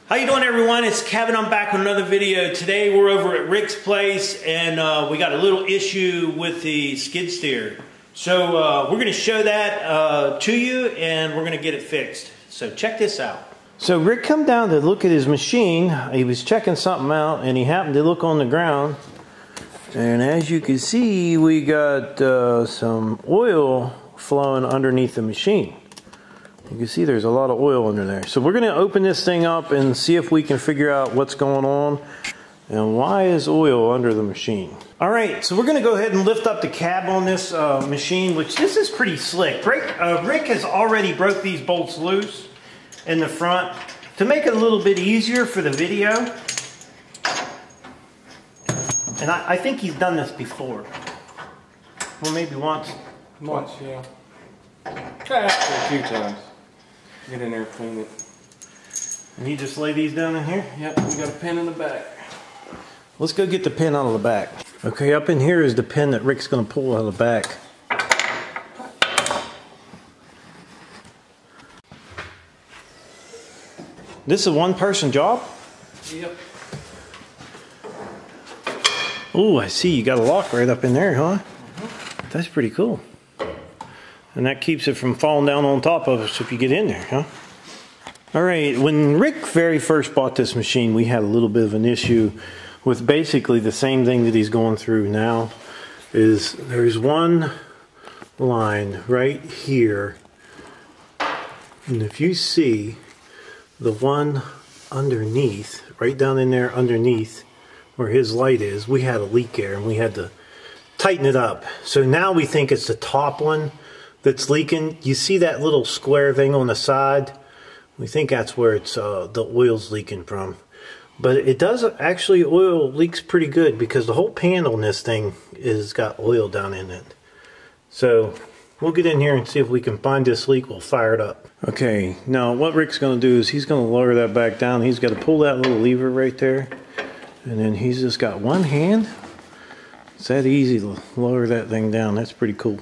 How you doing, everyone? It's Kevin. I'm back with another video. Today we're over at Rick's place and we got a little issue with the skid steer. So we're going to show that to you and we're going to get it fixed. So check this out. So Rick come down to look at his machine. He was checking something out and he happened to look on the ground. And as you can see, we got some oil flowing underneath the machine. You can see there's a lot of oil under there. So we're going to open this thing up and see if we can figure out what's going on and why is oil under the machine. Alright, so we're going to go ahead and lift up the cab on this machine, which this is pretty slick. Rick has already broke these bolts loose in the front to make it a little bit easier for the video. And I think he's done this before. Well, maybe once. Once, yeah. A few times. Get in there, clean it. And you just lay these down in here? Yep, we got a pin in the back. Let's go get the pin out of the back. Okay, up in here is the pin that Rick's going to pull out of the back. This is a one-person job? Yep. Oh, I see. You got a lock right up in there, huh? That's pretty cool. And that keeps it from falling down on top of us if you get in there, huh? Alright, when Rick very first bought this machine, we had a little bit of an issue with basically the same thing that he's going through now. Is there's one line right here. And if you see the one underneath, right down in there underneath where his light is, we had a leak there and we had to tighten it up. So now we think it's the top one that's leaking. You see that little square thing on the side? We think that's where it's the oil's leaking from. But it does actually, oil leaks pretty good because the whole pan on this thing is got oil down in it. So we'll get in here and see if we can find this leak. We'll fire it up. Okay, now what Rick's going to do is he's going to lower that back down. He's got to pull that little lever right there. And then he's just got one hand. It's that easy to lower that thing down. That's pretty cool.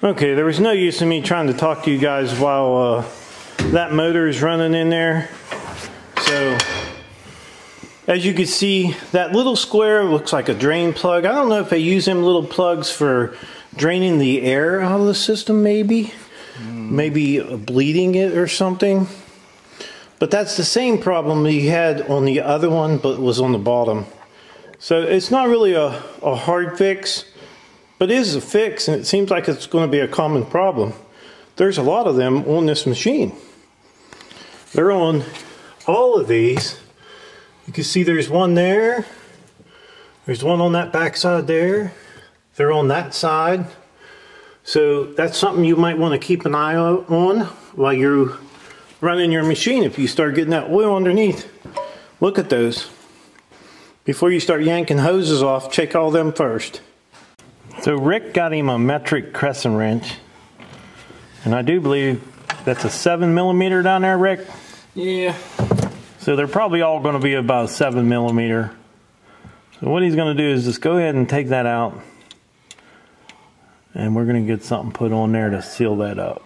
Okay, there was no use in me trying to talk to you guys while that motor is running in there. So, as you can see, that little square looks like a drain plug. I don't know if they use them little plugs for draining the air out of the system, maybe. Maybe bleeding it or something. But that's the same problem he had on the other one, but it was on the bottom. So it's not really a hard fix. But it is a fix, and it seems like it's going to be a common problem. There's a lot of them on this machine. They're on all of these. You can see there's one there. There's one on that back side there. They're on that side. So that's something you might want to keep an eye on while you're running your machine. If you start getting that oil underneath, look at those. Before you start yanking hoses off, check all them first. So Rick got him a metric crescent wrench, and I do believe that's a 7mm down there, Rick? Yeah. So they're probably all going to be about 7mm. So what he's going to do is just go ahead and take that out. And we're going to get something put on there to seal that up.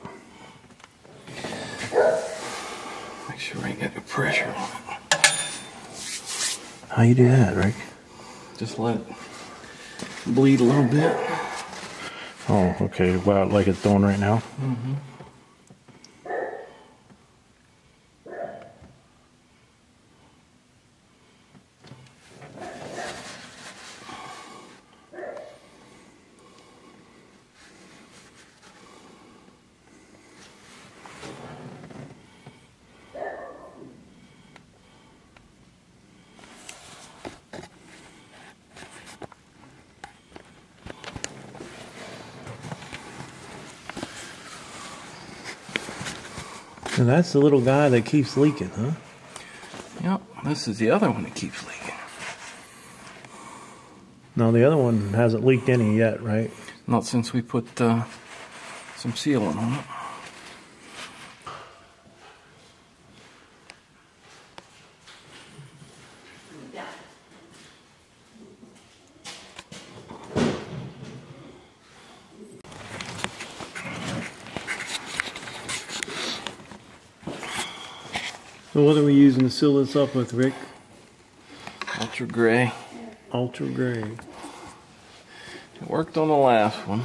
Make sure I ain't got no pressure on it. How you do that, Rick? Just let it bleed a little bit. Oh, okay. Wow, like it's doing right now? Mm-hmm. And that's the little guy that keeps leaking, huh? Yep, this is the other one that keeps leaking. No, the other one hasn't leaked any yet, right? Not since we put some sealant on it. So what are we using to seal this up with, Rick? Ultra gray. Ultra gray. It worked on the last one.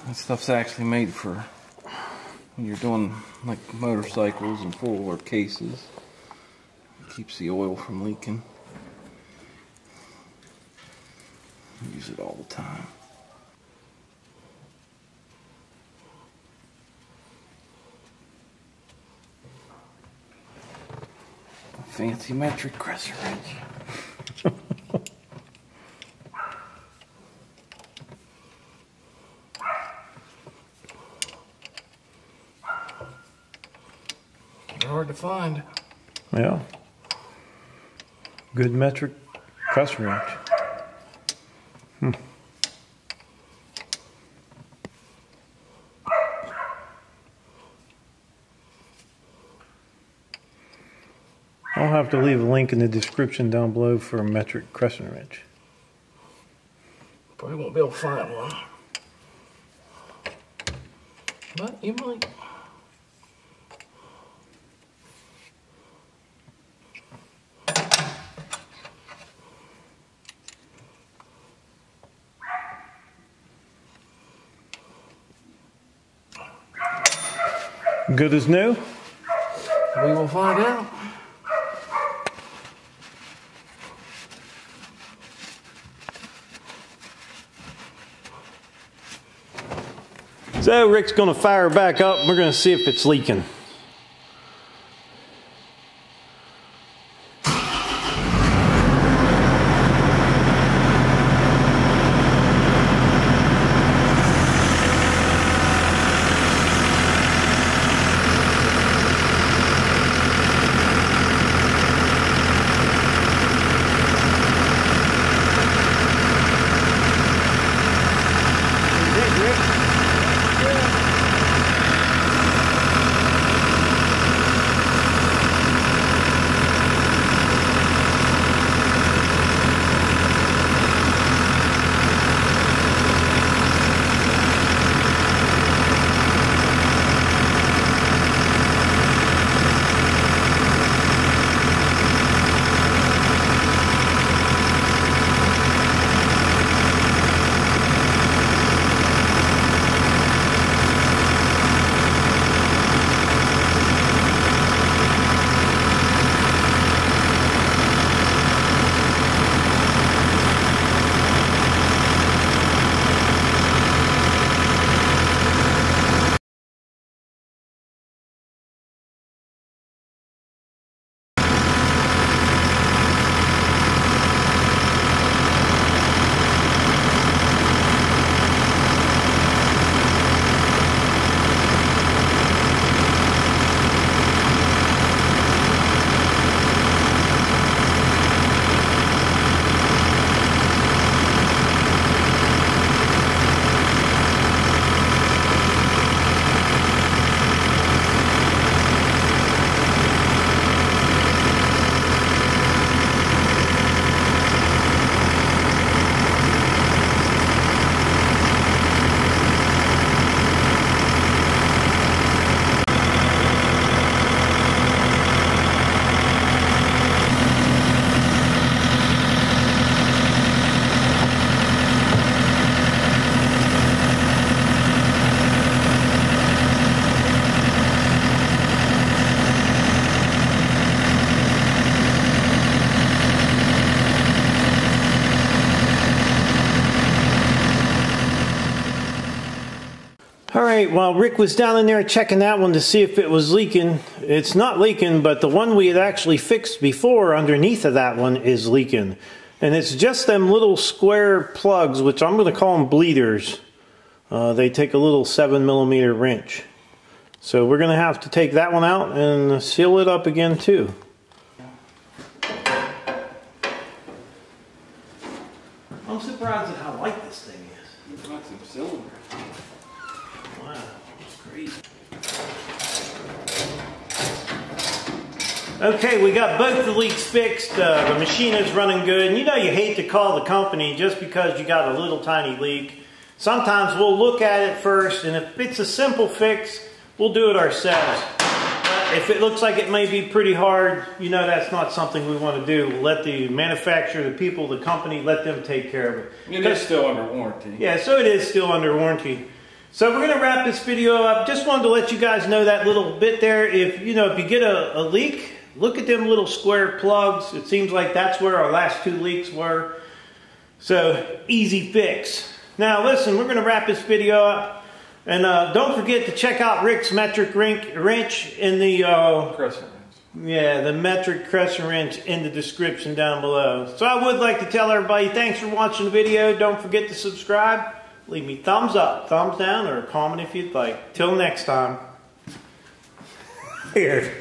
That stuff's actually made for when you're doing like motorcycles and four-wheeler cases. It keeps the oil from leaking. Use it all the time. A fancy metric crescent wrench. They're hard to find. Yeah. Good metric crescent wrench. I'll have to leave a link in the description down below for a metric crescent wrench. Probably won't be able to find one. But you might. Good as new? We will find out. So Rick's going to fire back up and we're going to see if it's leaking. right, while Rick was down in there checking that one to see if it was leaking, it's not leaking, but the one we had actually fixed before underneath of that one is leaking. And it's just them little square plugs, which I'm going to call them bleeders. They take a little 7mm wrench. So we're going to have to take that one out and seal it up again too. I'm surprised at how light this thing is. It's got some cylinder. Wow, that's crazy. Okay, we got both the leaks fixed. The machine is running good. And you know you hate to call the company just because you got a little tiny leak. Sometimes we'll look at it first, and if it's a simple fix, we'll do it ourselves. But if it looks like it may be pretty hard, you know that's not something we want to do. We'll let the manufacturer, the people, the company, let them take care of it. It is still under warranty. Yeah, so it is still under warranty. So we're going to wrap this video up. Just wanted to let you guys know that little bit there. If you get a leak, look at them little square plugs. It seems like that's where our last 2 leaks were. So easy fix. Now listen, we're going to wrap this video up. And don't forget to check out Rick's metric wrench in the Crescent wrench. Yeah, the metric crescent wrench in the description down below. So I would like to tell everybody thanks for watching the video. Don't forget to subscribe. Leave me thumbs up, thumbs down, or a comment if you'd like. Till next time. Here.